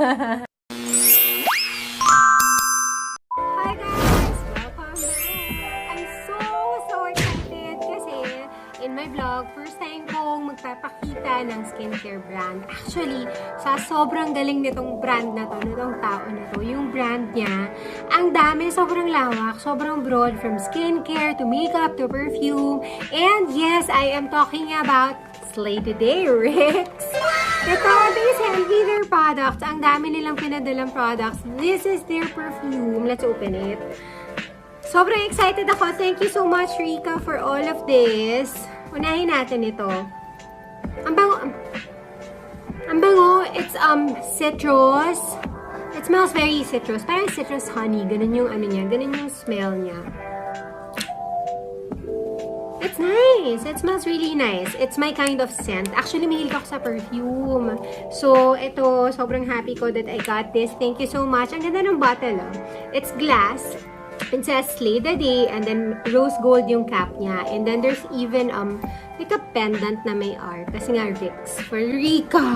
Hi guys! Welcome back! I'm so excited kasi in my vlog, first time kong magpapakita ng skincare brand. Actually, sa sobrang galing nitong brand na to, nitong tao na to, yung brand niya, ang dami, sobrang lawak, sobrang broad, from skincare to makeup to perfume. And yes, I am talking about Slay Today, Ryx. Ito, they send me their products. Ang dami nilang pinadalang products. This is their perfume. Let's open it. Sobrang excited ako. Thank you so much, Rika, for all of this. Unahin natin ito. Ang bango. Ang bango. It's citrus. It smells very citrus. Parang citrus honey. Ganun yung ano niya. Ganun yung smell niya. It's nice. It smells really nice. It's my kind of scent. Actually, mahilig ako sa perfume. So, ito, sobrang happy ko that I got this. Thank you so much. Ang ganda ng bottle, oh. It's glass. It says Slay the Day, and then rose gold yung cap niya. And then there's even like a pendant na may art. Kasi nga Ryx for Rika.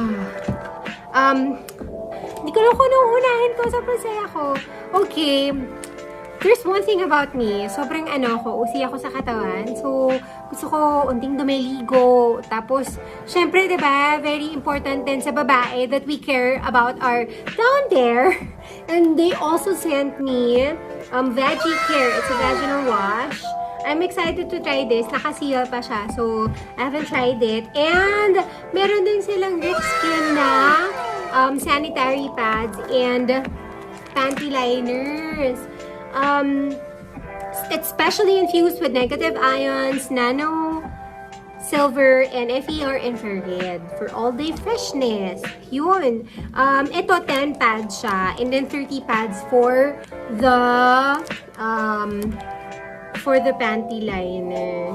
Hindi ko lang kung nung unahin ko. Sobrang saya ko. Okay. There's one thing about me, sobrang usi ako sa katawan. So, gusto ko unting dumiligo. Tapos, syempre, diba, very important din sa babae that we care about our down there. And they also sent me Veggie Care. It's a vaginal wash. I'm excited to try this. Naka-seal pa siya. So, I haven't tried it. And, meron din silang Ryx Skin na sanitary pads and panty liners. It's specially infused with negative ions, nano, silver, and FER infrared for all-day freshness. Yun. Ito, 10 pads siya, and then 30 pads for the panty liner.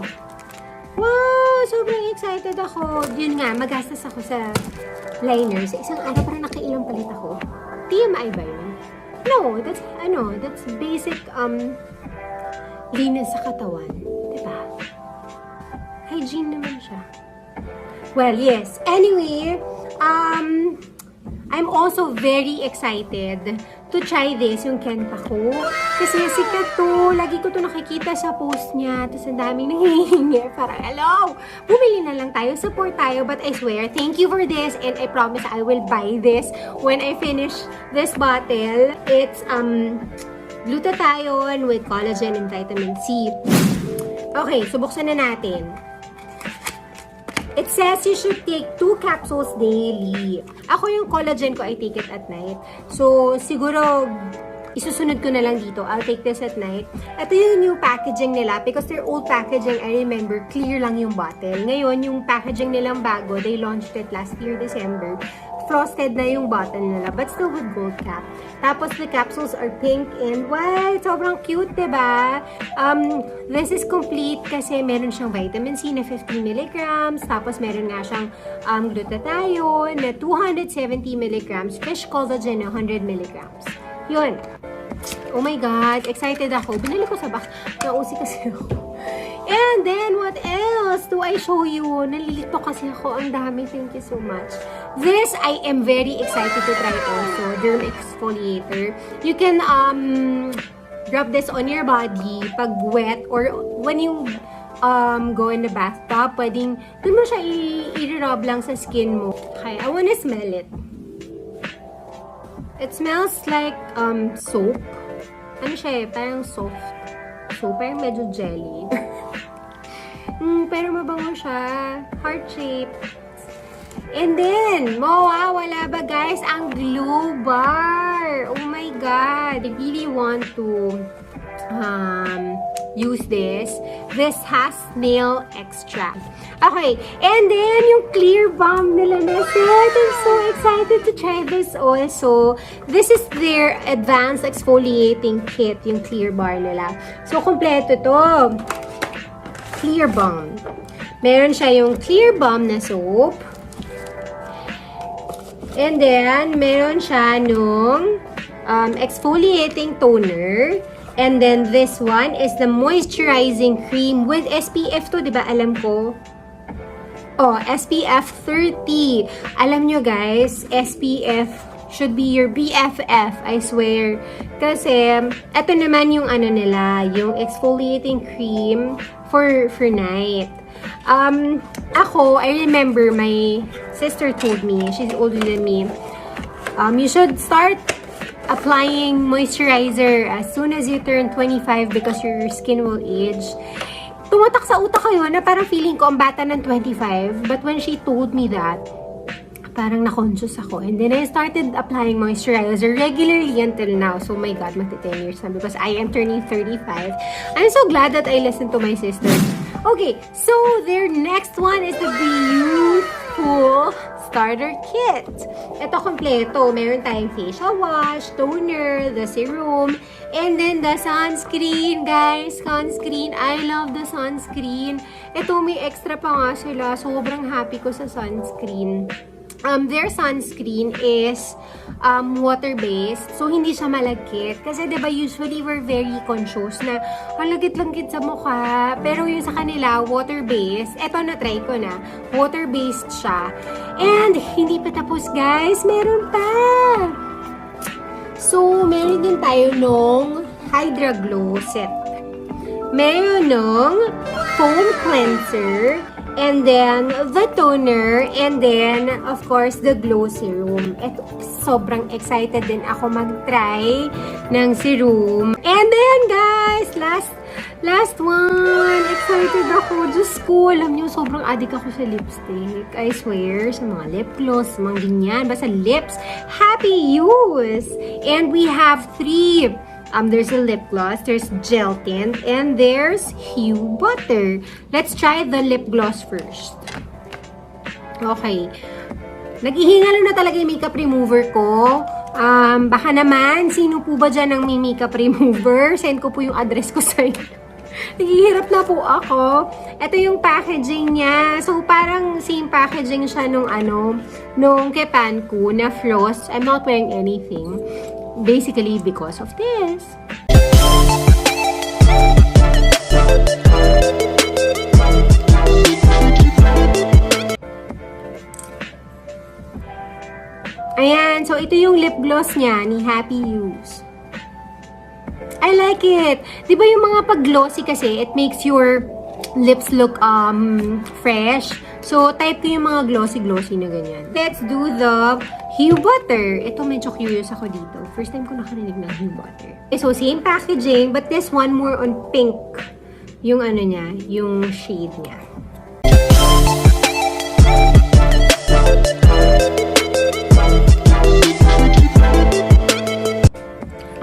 Wow! Sobrang excited ako. Yun nga, magastos ako sa liner. Sa isang araw, parang nakailang palit ako. TMI ba yun? No, that's basic, linis sa katawan. Diba? Hygiene naman siya. Well, yes. Anyway, I'm also very excited to try this, yung Kenta ko. Kasi sikat to. Lagi ko to nakikita sa post niya. Tapos ang daming nangihingi. Parang, hello! Bumili na lang tayo. Support tayo. But I swear, thank you for this. And I promise I will buy this when I finish this bottle. It's glutathione with collagen and vitamin C. Okay, so buksan na natin. It says you should take 2 capsules daily. Ako yung collagen ko, I take it at night. So, siguro, isusunod ko na lang dito. I'll take this at night. Ito yung new packaging nila. Because their old packaging, I remember, clear lang yung bottle. Ngayon, yung packaging nilang bago, they launched it last year, December. Frosted na yung bottle nila, but still with gold cap. Tapos, the capsules are pink and white. Sobrang cute, diba? This is complete kasi meron siyang vitamin C na 50 mg. Tapos, meron nga siyang glutathione na 270 mg. Fish collagen na 100 mg. Yun. Oh my God. Excited ako. Binili ko sa box. Nausi kasi ako. And then, what else do I show you? Nalilito kasi ako. Ang dami. Thank you so much. This, I am very excited to try also. Derm exfoliator. You can rub this on your body pag wet or when you go in the bathtub. Pwedeng, dun mo siya i-rub lang sa skin mo. Okay, I wanna smell it. It smells like soap. Ano siya eh? Parang soft. So, parang medyo jelly. Pero mabango siya. Heart-shaped. And then, mawawala ba guys ang glow bar? Oh my God. I really want to use this. This has nail extract. Okay. And then, yung clear balm nila na set. I'm so excited to try this also. This is their advanced exfoliating kit, yung clear bar nila. So, kompleto to. Clear balm. Meron siya yung clear balm na soap. And then, meron siya nung exfoliating toner. And then, this one is the moisturizing cream with SPF to, diba? Alam ko. Oh, SPF 30. Alam nyo guys, SPF should be your BFF, I swear. Kasi, eto naman yung ano nila, yung exfoliating cream for night. Ako, I remember my sister told me, she's older than me, you should start applying moisturizer as soon as you turn 25 because your skin will age. Tumatak sa utak ko yun na parang feeling ko ang bata ng 25. But when she told me that, parang na-conscious ako. And then I started applying moisturizer regularly until now. So my God, magti 10 years na because I am turning 35. I'm so glad that I listened to my sister. Okay, so their next one is the beautiful starter kit. Ito kompleto. Meron tayong facial wash, toner, the serum, and then the sunscreen, guys. Sunscreen. I love the sunscreen. Ito, may extra pa nga sila. Sobrang happy ko sa sunscreen. Their sunscreen is water-based. So, hindi siya malagkit. Kasi, diba, usually we're very conscious na malagkit-langkit sa mukha. Pero yung sa kanila, water-based. Eto, na-try ko na. Water-based siya. And, hindi pa tapos, guys. Meron pa! So, meron din tayo nung Hydra Glow set. Meron nung foam cleanser. And then, the toner, and then, of course, the glow serum. Eto, sobrang excited din ako mag-try ng serum. And then, guys, last one. Excited ako. Diyos ko, alam niyo, sobrang addict ako sa lipstick. I swear, sa mga lip gloss, mga ganyan. Basta lips, happy use! And we have 3. There's a lip gloss, there's gel tint, and there's Hue Butter. Let's try the lip gloss first. Okay. Naghihingalo na talaga yung makeup remover ko. Baka naman, sino po ba dyan ang may makeup remover? Send ko po yung address ko sa inyo. Naghihirap na po ako. Ito yung packaging niya. So, parang same packaging siya nung kepan ko na floss. I'm not wearing anything. Basically, because of this. Ayan. So, ito yung lip gloss niya ni Happy Use. I like it. Di ba yung mga pag-glossy kasi, it makes your lips look fresh. So, type ko yung mga glossy-glossy na ganyan. Let's do the Hue Butter. Ito, medyo curious ako dito. First time ko nakarinig ng Hue Butter. Okay, so, same packaging, but this one more on pink. Yung ano niya, yung shade niya.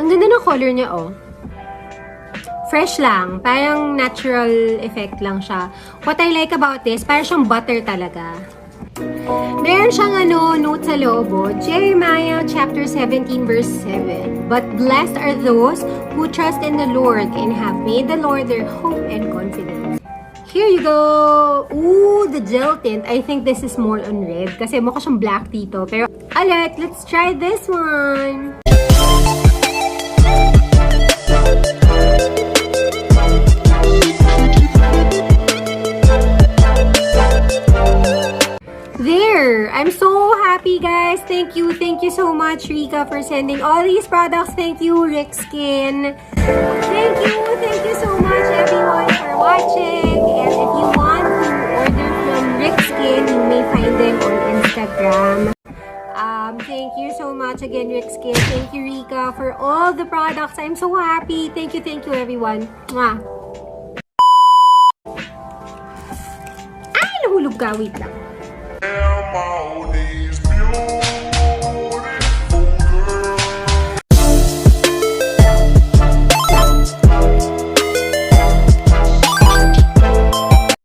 Ang ganda ng color niya, oh. Fresh lang. Parang natural effect lang siya. What I like about this, parang siyang butter talaga. Meron siyang note sa loob, Jeremiah chapter 17 verse 7. But blessed are those who trust in the Lord and have made the Lord their hope and confidence. Here you go! Ooh, the gel tint. I think this is more on red kasi mukha siyang black dito. Pero, alright, let's try this one! There! I'm so happy, guys. Thank you so much, Rika, for sending all these products. Thank you, Ryx Skin. Thank you so much, everyone, for watching. And if you want to order from Ryx Skin, you may find them on Instagram. Thank you so much again, Ryx Skin. Thank you, Rika, for all the products. I'm so happy. Thank you, everyone. Mwah! Ay, nahulog ka. Wait lang.